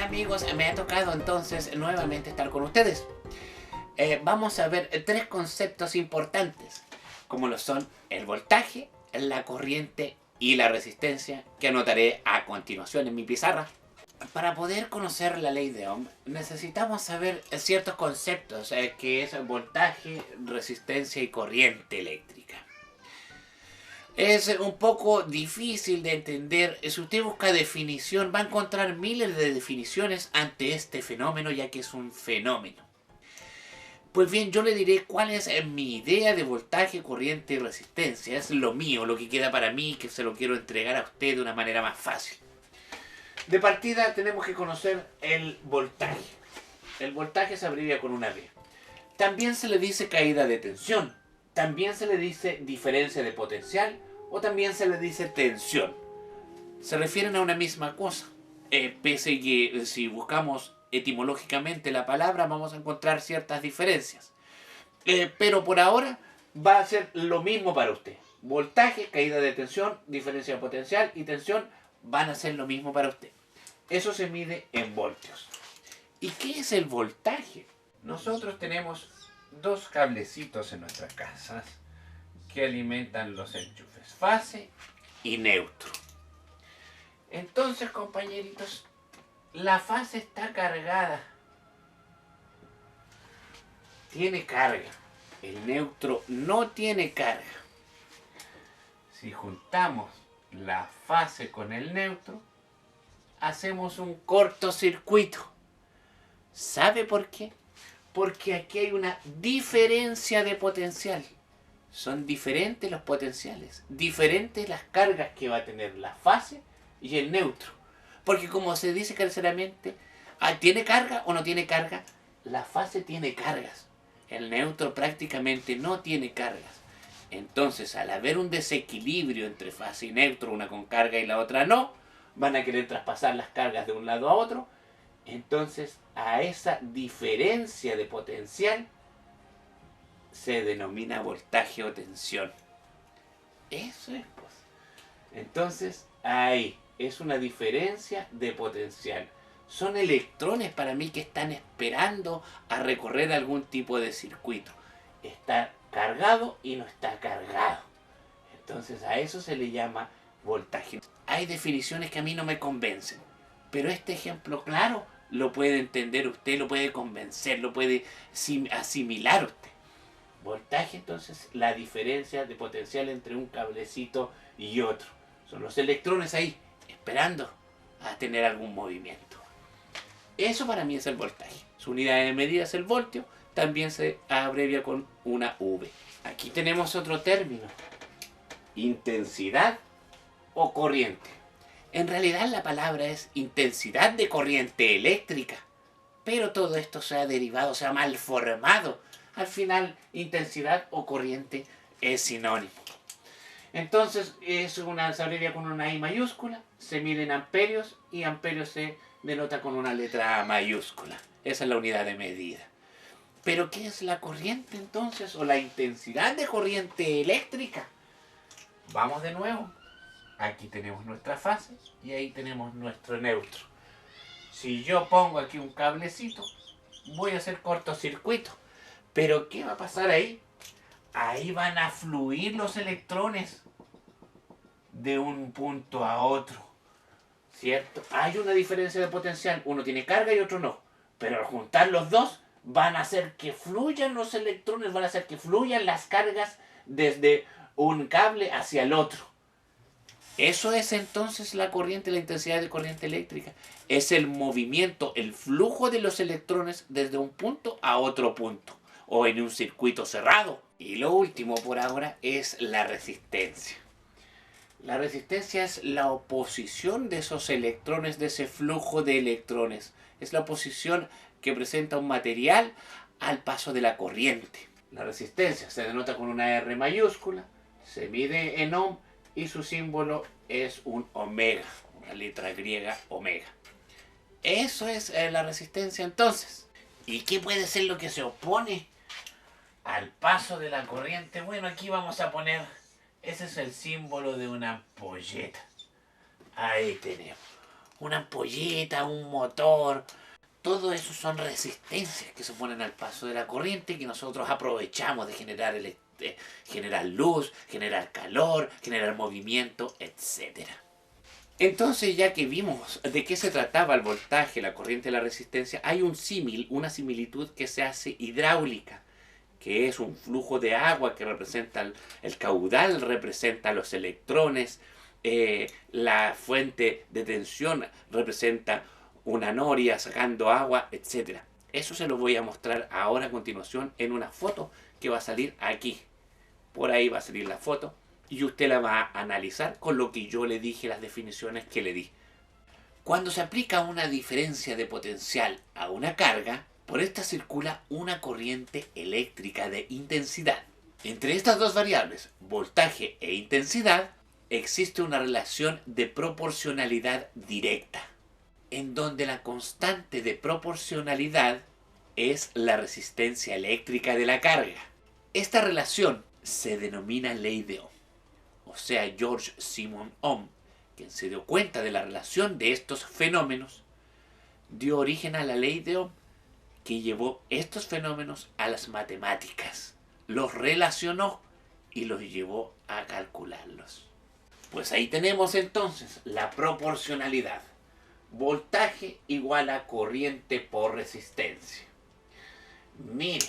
amigos, me ha tocado entonces nuevamente estar con ustedes. Vamos a ver tres conceptos importantes, como lo son el voltaje, la corriente y la resistencia, que anotaré a continuación en mi pizarra. Para poder conocer la ley de Ohm, necesitamos saber ciertos conceptos, que es voltaje, resistencia y corriente eléctrica. Es un poco difícil de entender. Si usted busca definición, va a encontrar miles de definiciones ante este fenómeno, ya que es un fenómeno. Pues bien, yo le diré cuál es mi idea de voltaje, corriente y resistencia. Es lo mío, lo que queda para mí, que se lo quiero entregar a usted de una manera más fácil. De partida tenemos que conocer el voltaje. El voltaje se abrevia con una V. También se le dice caída de tensión. También se le dice diferencia de potencial o también se le dice tensión. Se refieren a una misma cosa. Pese a que si buscamos etimológicamente la palabra vamos a encontrar ciertas diferencias. Pero por ahora va a ser lo mismo para usted. Voltaje, caída de tensión, diferencia de potencial y tensión van a ser lo mismo para usted. Eso se mide en voltios. ¿Y qué es el voltaje? Nosotros tenemos dos cablecitos en nuestras casas que alimentan los enchufes, fase y neutro. Entonces, compañeritos, la fase está cargada. Tiene carga. El neutro no tiene carga. Si juntamos la fase con el neutro, hacemos un cortocircuito. ¿Sabe por qué? Porque aquí hay una diferencia de potencial. Son diferentes los potenciales, diferentes las cargas que va a tener la fase y el neutro. Porque como se dice caseramente, ¿tiene carga o no tiene carga? La fase tiene cargas. El neutro prácticamente no tiene cargas. Entonces, al haber un desequilibrio entre fase y neutro, una con carga y la otra no, van a querer traspasar las cargas de un lado a otro. Entonces, a esa diferencia de potencial se denomina voltaje o tensión. Eso es, pues. Entonces, ahí es una diferencia de potencial. Son electrones para mí que están esperando a recorrer algún tipo de circuito. Está cargado y no está cargado. Entonces, a eso se le llama voltaje. Hay definiciones que a mí no me convencen, pero este ejemplo claro lo puede entender usted, lo puede convencer, lo puede asimilar usted. Voltaje, entonces, la diferencia de potencial entre un cablecito y otro. Son los electrones ahí, esperando a tener algún movimiento. Eso para mí es el voltaje. Su unidad de medida es el voltio, también se abrevia con una V. Aquí tenemos otro término, intensidad o corriente. En realidad la palabra es intensidad de corriente eléctrica, pero todo esto se ha derivado, se ha malformado. Al final, intensidad o corriente es sinónimo. Entonces, se abrevia con una I mayúscula, se mide en amperios y amperios se denota con una letra A mayúscula. Esa es la unidad de medida. ¿Pero qué es la corriente entonces? ¿O la intensidad de corriente eléctrica? Vamos de nuevo. Aquí tenemos nuestra fase y ahí tenemos nuestro neutro. Si yo pongo aquí un cablecito, voy a hacer cortocircuito. ¿Pero qué va a pasar ahí? Ahí van a fluir los electrones de un punto a otro, ¿cierto? Hay una diferencia de potencial, uno tiene carga y otro no, pero al juntar los dos van a hacer que fluyan los electrones, van a hacer que fluyan las cargas desde un cable hacia el otro. Eso es entonces la corriente, la intensidad de corriente eléctrica. Es el movimiento, el flujo de los electrones desde un punto a otro punto, o en un circuito cerrado. Y lo último por ahora es la resistencia. La resistencia es la oposición de esos electrones, de ese flujo de electrones. Es la oposición que presenta un material al paso de la corriente. La resistencia se denota con una R mayúscula, se mide en ohm y su símbolo es un omega, una letra griega omega. Eso es la resistencia entonces. ¿Y qué puede ser lo que se opone al paso de la corriente? Bueno, aquí vamos a poner, ese es el símbolo de una ampolleta. Ahí tenemos una ampolleta, un motor. Todo eso son resistencias que se ponen al paso de la corriente que nosotros aprovechamos de generar luz, generar calor, generar movimiento, etcétera. Entonces, ya que vimos de qué se trataba el voltaje, la corriente y la resistencia, hay un símil, una similitud que se hace hidráulica, que es un flujo de agua que representa el caudal, representa los electrones, la fuente de tensión representa una noria sacando agua, etc. Eso se lo voy a mostrar ahora a continuación en una foto que va a salir aquí. Por ahí va a salir la foto y usted la va a analizar con lo que yo le dije, las definiciones que le di. Cuando se aplica una diferencia de potencial a una carga, por esta circula una corriente eléctrica de intensidad. Entre estas dos variables, voltaje e intensidad, existe una relación de proporcionalidad directa, en donde la constante de proporcionalidad es la resistencia eléctrica de la carga. Esta relación se denomina ley de Ohm. O sea, George Simon Ohm, quien se dio cuenta de la relación de estos fenómenos, dio origen a la ley de Ohm, que llevó estos fenómenos a las matemáticas, los relacionó y los llevó a calcularlos. Pues ahí tenemos entonces la proporcionalidad. Voltaje igual a corriente por resistencia. Mire,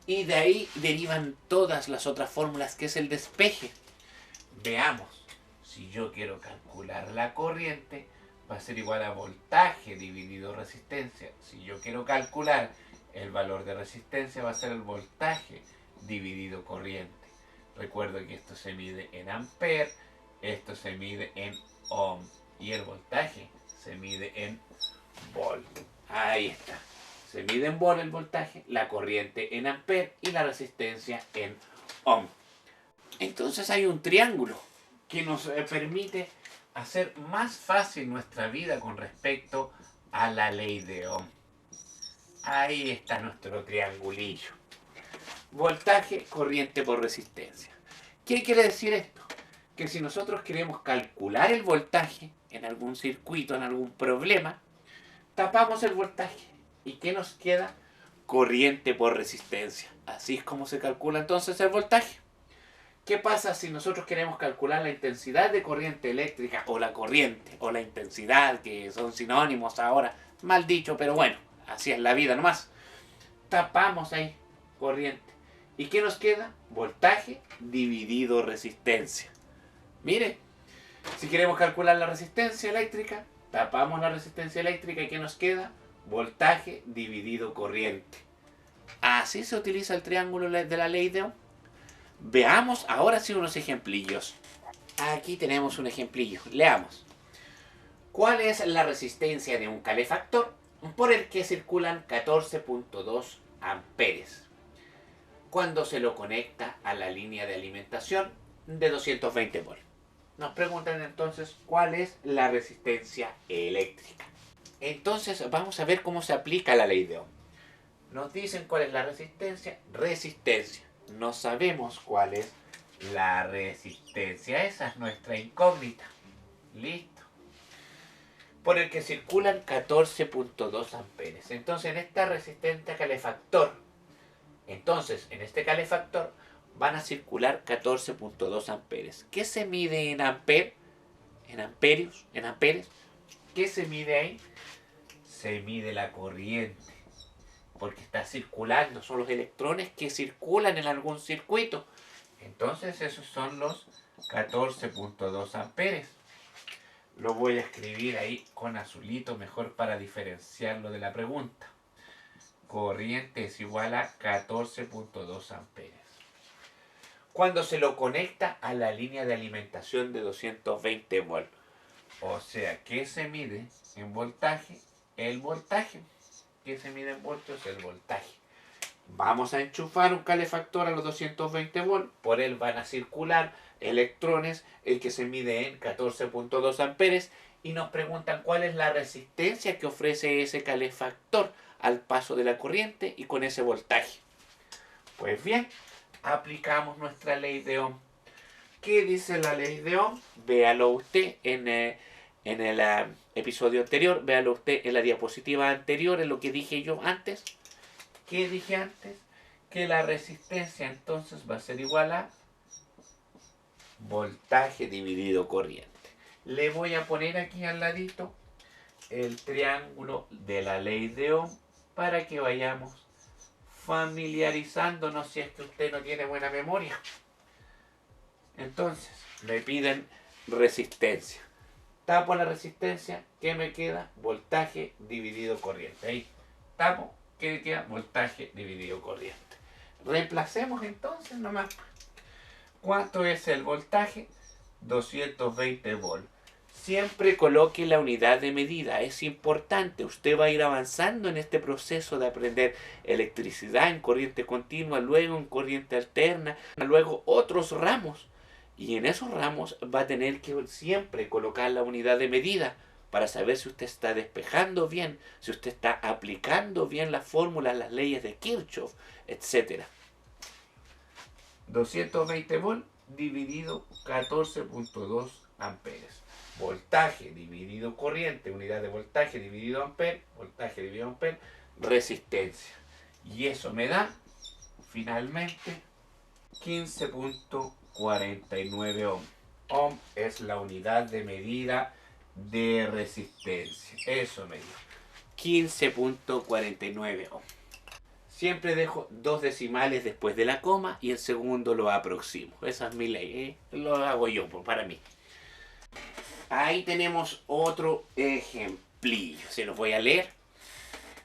y de ahí derivan todas las otras fórmulas, que es el despeje. Veamos, si yo quiero calcular la corriente, va a ser igual a voltaje dividido resistencia. Si yo quiero calcular el valor de resistencia, va a ser el voltaje dividido corriente. Recuerdo que esto se mide en amper, esto se mide en ohm y el voltaje se mide en volt. Ahí está. Se mide en volt el voltaje, la corriente en amper y la resistencia en ohm. Entonces hay un triángulo que nos permite hacer más fácil nuestra vida con respecto a la ley de Ohm. Ahí está nuestro triangulillo. Voltaje, corriente por resistencia. ¿Qué quiere decir esto? Que si nosotros queremos calcular el voltaje en algún circuito, en algún problema, tapamos el voltaje. ¿Y qué nos queda? Corriente por resistencia. Así es como se calcula entonces el voltaje. ¿Qué pasa si nosotros queremos calcular la intensidad de corriente eléctrica o la corriente o la intensidad, que son sinónimos ahora? Mal dicho, pero bueno, así es la vida nomás. Tapamos ahí corriente. ¿Y qué nos queda? Voltaje dividido resistencia. Mire, si queremos calcular la resistencia eléctrica, tapamos la resistencia eléctrica y ¿qué nos queda? Voltaje dividido corriente. Así se utiliza el triángulo de la ley de Ohm. Veamos ahora sí unos ejemplillos. Aquí tenemos un ejemplillo. Leamos. ¿Cuál es la resistencia de un calefactor por el que circulan 14.2 amperes cuando se lo conecta a la línea de alimentación de 220 volts? Nos preguntan entonces cuál es la resistencia eléctrica. Entonces vamos a ver cómo se aplica la ley de Ohm. Nos dicen cuál es la resistencia. Resistencia. No sabemos cuál es la resistencia. Esa es nuestra incógnita. Listo. Por el que circulan 14.2 amperes. Entonces en esta resistencia calefactor, en este calefactor van a circular 14.2 amperes. ¿Qué se mide en amper? En amperios, en amperes. ¿Qué se mide ahí? Se mide la corriente. Porque está circulando, son los electrones que circulan en algún circuito. Entonces esos son los 14.2 amperes. Lo voy a escribir ahí con azulito, mejor para diferenciarlo de la pregunta. Corriente es igual a 14.2 amperes. Cuando se lo conecta a la línea de alimentación de 220 volts. O sea, ¿qué se mide en voltaje? El voltaje. ¿Qué se mide en voltios? El voltaje. Vamos a enchufar un calefactor a los 220 volts. Por él van a circular electrones, el que se mide en 14.2 amperes. Y nos preguntan cuál es la resistencia que ofrece ese calefactor al paso de la corriente y con ese voltaje. Pues bien, aplicamos nuestra ley de Ohm. ¿Qué dice la ley de Ohm? Véalo usted en en el episodio anterior. Véalo usted en la diapositiva anterior, en lo que dije yo antes. ¿Qué dije antes? Que la resistencia entonces va a ser igual a voltaje dividido corriente. Le voy a poner aquí al ladito el triángulo de la ley de Ohm para que vayamos familiarizándonos si es que usted no tiene buena memoria. Entonces, me piden resistencia. Tapo la resistencia, ¿qué me queda? Voltaje dividido corriente. Ahí, tapo, ¿qué me queda? Voltaje dividido corriente. Reemplacemos entonces nomás. ¿Cuánto es el voltaje? 220 volts. Siempre coloque la unidad de medida, es importante. Usted va a ir avanzando en este proceso de aprender electricidad en corriente continua, luego en corriente alterna, luego otros ramos. Y en esos ramos va a tener que siempre colocar la unidad de medida para saber si usted está despejando bien, si usted está aplicando bien las fórmulas, las leyes de Kirchhoff, etc. 220 volts dividido 14.2 amperes. Voltaje dividido corriente, unidad de voltaje dividido amper, voltaje dividido amper, resistencia. Y eso me da, finalmente, 15.49 ohm. Ohm es la unidad de medida de resistencia. Eso me dio. 15.49 ohm. Siempre dejo 2 decimales después de la coma y el segundo lo aproximo. Esa es mi ley, lo hago yo para mí. Ahí tenemos otro ejemplillo. Se los voy a leer.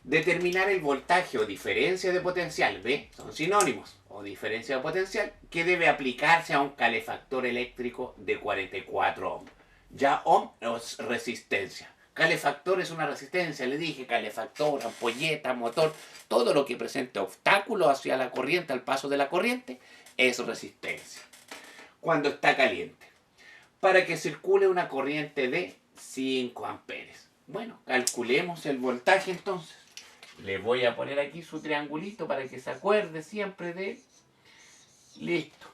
Determinar el voltaje o diferencia de potencial, ¿ve? Son sinónimos. O diferencia de potencial que debe aplicarse a un calefactor eléctrico de 44 ohm. Ya ohm es resistencia. Calefactor es una resistencia, le dije, calefactor, ampolleta, motor, todo lo que presente obstáculos hacia la corriente, al paso de la corriente, es resistencia. Cuando está caliente. Para que circule una corriente de 5 amperes. Bueno, calculemos el voltaje entonces. Le voy a poner aquí su triangulito para que se acuerde siempre de... Listo.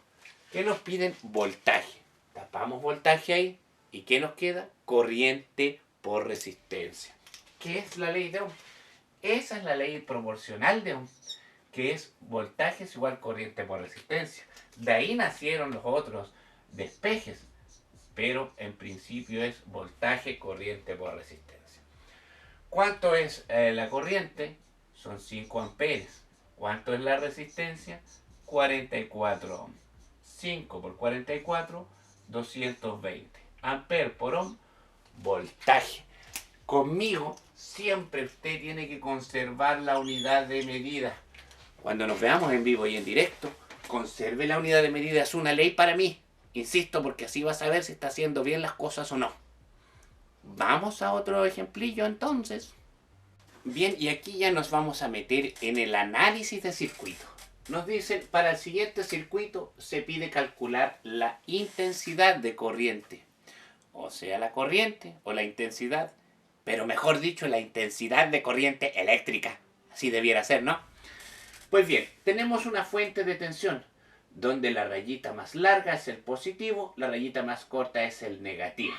¿Qué nos piden? Voltaje. Tapamos voltaje ahí. ¿Y qué nos queda? Corriente por resistencia. ¿Qué es la ley de Ohm? Esa es la ley proporcional de Ohm, que es voltaje es igual corriente por resistencia. De ahí nacieron los otros despejes, pero en principio es voltaje corriente por resistencia. ¿Cuánto es la corriente? Son 5 amperes. ¿Cuánto es la resistencia? 44 ohm. 5 por 44, 220. Amper por ohm, voltaje. Conmigo siempre usted tiene que conservar la unidad de medida. Cuando nos veamos en vivo y en directo, conserve la unidad de medida. Es una ley para mí. Insisto, porque así va a saber si está haciendo bien las cosas o no. Vamos a otro ejemplillo entonces. Bien, y aquí ya nos vamos a meter en el análisis de circuito. Nos dicen, para el siguiente circuito se pide calcular la intensidad de corriente. O sea, la corriente o la intensidad, pero mejor dicho, la intensidad de corriente eléctrica. Así debiera ser, ¿no? Pues bien, tenemos una fuente de tensión, donde la rayita más larga es el positivo, la rayita más corta es el negativo.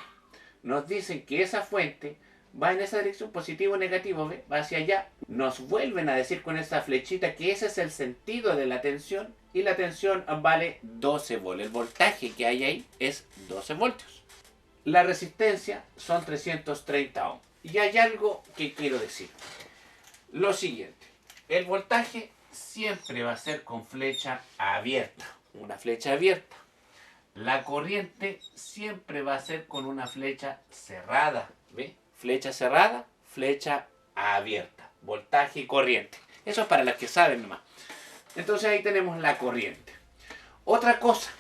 Nos dicen que esa fuente va en esa dirección, positivo o negativo, ¿ve? Va hacia allá. Nos vuelven a decir con esa flechita que ese es el sentido de la tensión y la tensión vale 12 volts. El voltaje que hay ahí es 12 voltios. La resistencia son 330 ohms. Y hay algo que quiero decir. Lo siguiente, el voltaje siempre va a ser con flecha abierta, una flecha abierta. La corriente siempre va a ser con una flecha cerrada, ¿ve? Flecha cerrada, flecha abierta, voltaje y corriente. Eso es para las que saben nomás. Entonces ahí tenemos la corriente. Otra cosa,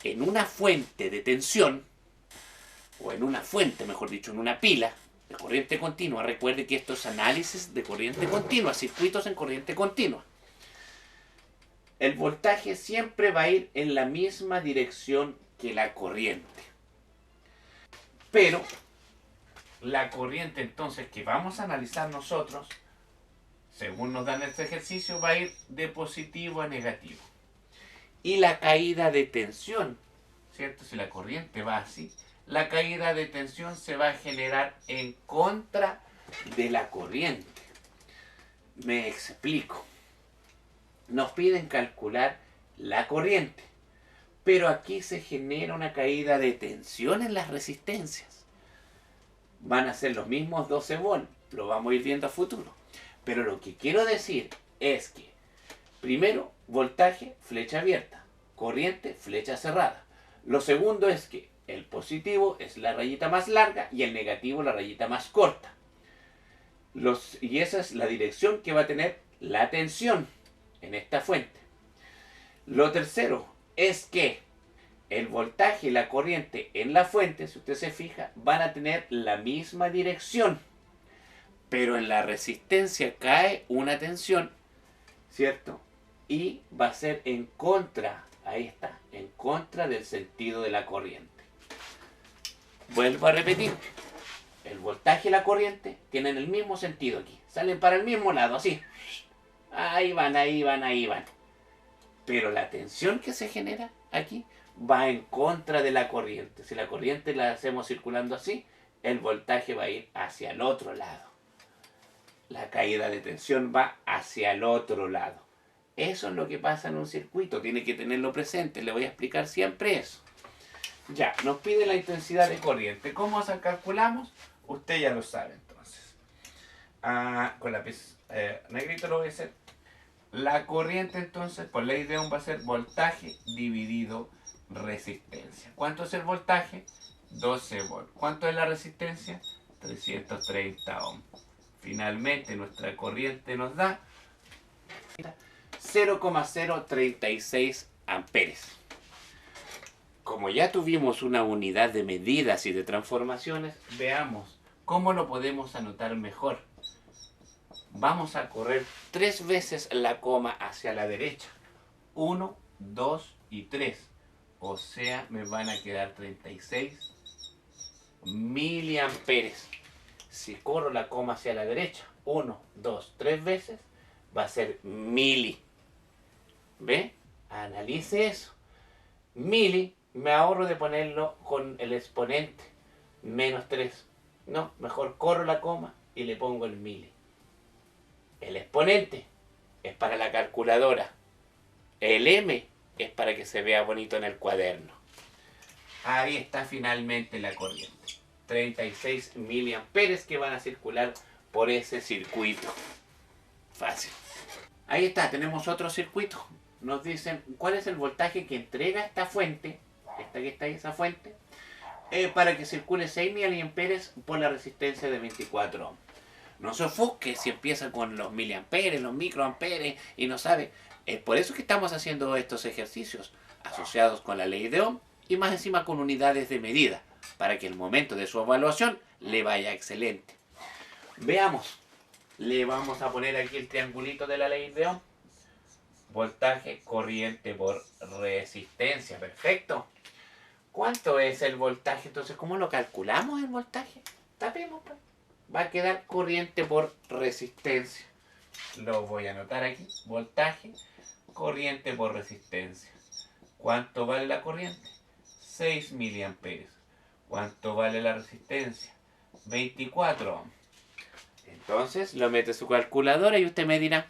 en una fuente de tensión, o en una fuente, mejor dicho, en una pila de corriente continua, recuerde que esto es análisis de corriente continua, circuitos en corriente continua. El voltaje siempre va a ir en la misma dirección que la corriente. Pero la corriente entonces que vamos a analizar nosotros, según nos dan este ejercicio, va a ir de positivo a negativo. Y la caída de tensión ¿cierto? Si la corriente va así, la caída de tensión se va a generar en contra de la corriente. Me explico. Nos piden calcular la corriente, pero aquí se genera una caída de tensión en las resistencias. Van a ser los mismos 12 volts, lo vamos a ir viendo a futuro. Pero lo que quiero decir es que, primero, voltaje, flecha abierta, corriente, flecha cerrada. Lo segundo es que el positivo es la rayita más larga y el negativo la rayita más corta. Y esa es la dirección que va a tener la tensión en esta fuente. Lo tercero es que el voltaje y la corriente en la fuente, si usted se fija, van a tener la misma dirección. Pero en la resistencia cae una tensión, ¿cierto? Y va a ser en contra, ahí está, en contra del sentido de la corriente. Vuelvo a repetir, el voltaje y la corriente tienen el mismo sentido aquí, salen para el mismo lado, así. Ahí van, ahí van, ahí van. Pero la tensión que se genera aquí va en contra de la corriente. Si la corriente la hacemos circulando así, el voltaje va a ir hacia el otro lado. La caída de tensión va hacia el otro lado. Eso es lo que pasa en un circuito, tiene que tenerlo presente, le voy a explicar siempre eso. Ya, nos pide la intensidad de corriente. ¿Cómo se calculamos? Usted ya lo sabe entonces. Con lápiz negrito lo voy a hacer. La corriente entonces, por ley de Ohm, va a ser voltaje dividido resistencia. ¿Cuánto es el voltaje? 12 volts. ¿Cuánto es la resistencia? 330 ohms. Finalmente nuestra corriente nos da 0,036 amperes. Como ya tuvimos una unidad de medidas y de transformaciones, veamos cómo lo podemos anotar mejor. Vamos a correr 3 veces la coma hacia la derecha. 1, 2 y 3. O sea, me van a quedar 36 miliamperes. Si corro la coma hacia la derecha, 1, 2, 3 veces, va a ser mili. ¿Ve? Analice eso. Mili, me ahorro de ponerlo con el exponente, menos 3. No, mejor corro la coma y le pongo el mili. El exponente es para la calculadora. El M es para que se vea bonito en el cuaderno. Ahí está finalmente la corriente. 36 miliamperes que van a circular por ese circuito. Fácil. Ahí está, tenemos otro circuito. Nos dicen cuál es el voltaje que entrega esta fuente, esta que está ahí, esa fuente, para que circule 6 miliamperes por la resistencia de 24 ohms. No se ofusque si empieza con los miliamperes, los microamperes y no sabe. Es por eso que estamos haciendo estos ejercicios asociados con la ley de Ohm y más encima con unidades de medida, para que el momento de su evaluación le vaya excelente. Veamos. Le vamos a poner aquí el triangulito de la ley de Ohm. Voltaje, corriente por resistencia. Perfecto. ¿Cuánto es el voltaje? Entonces, ¿cómo lo calculamos el voltaje? Tapemos, pues. Va a quedar corriente por resistencia. Lo voy a anotar aquí. Voltaje, corriente por resistencia. ¿Cuánto vale la corriente? 6 miliamperes. ¿Cuánto vale la resistencia? 24 ohms. Entonces lo mete en su calculadora y usted me dirá,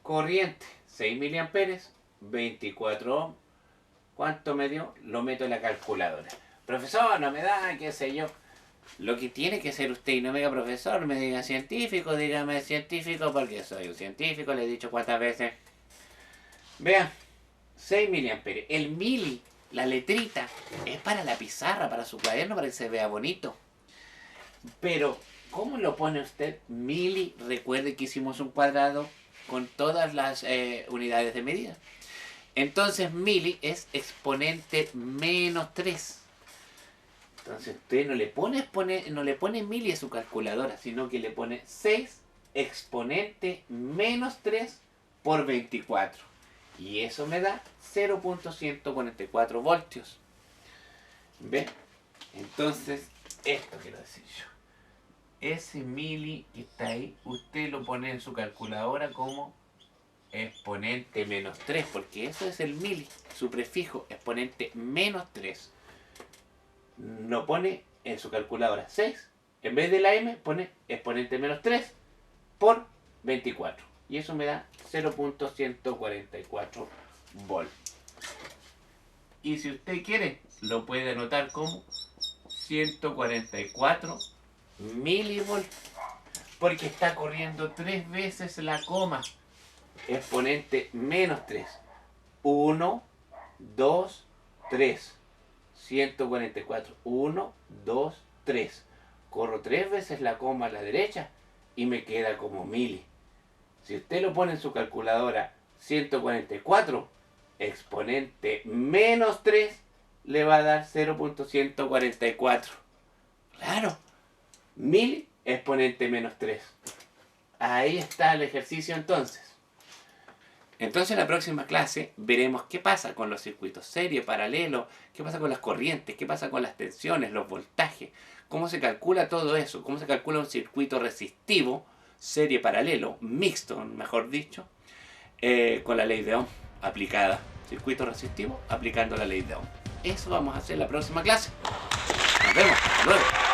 corriente 6 miliamperes, 24 ohms. ¿Cuánto me dio? Lo meto en la calculadora. Profesor, no me da, qué sé yo. Lo que tiene que ser usted, y no me diga profesor, me diga científico, dígame científico, porque soy un científico, le he dicho cuántas veces. Vean, 6 miliamperes. El mili, la letrita, es para la pizarra, para su cuaderno, para que se vea bonito. Pero, ¿cómo lo pone usted? Mili, recuerde que hicimos un cuadrado con todas las unidades de medida. Entonces, mili es exponente menos 3. Entonces, usted no le pone mili a su calculadora, sino que le pone 6 exponente menos 3 por 24. Y eso me da 0.144 voltios. ¿Ve? Entonces, esto quiero decir yo. Ese mili que está ahí, usted lo pone en su calculadora como exponente menos 3, porque eso es el mili, su prefijo, exponente menos 3. lo pone en su calculadora 6. En vez de la m pone exponente menos 3 por 24. Y eso me da 0.144 volt. Y si usted quiere, lo puede anotar como 144 milivolt. Porque está corriendo 3 veces la coma. Exponente menos 3. 1, 2, 3. 144. 1, 2, 3. Corro 3 veces la coma a la derecha y me queda como mili. Si usted lo pone en su calculadora 144, exponente menos 3 le va a dar 0.144. Claro, mili exponente menos 3. Ahí está el ejercicio entonces. Entonces en la próxima clase veremos qué pasa con los circuitos serie, paralelo, qué pasa con las corrientes, qué pasa con las tensiones, los voltajes, cómo se calcula todo eso, cómo se calcula un circuito resistivo, serie, paralelo, mixto, mejor dicho, con la ley de Ohm aplicada. Circuito resistivo aplicando la ley de Ohm. Eso vamos a hacer en la próxima clase. Nos vemos. Hasta luego.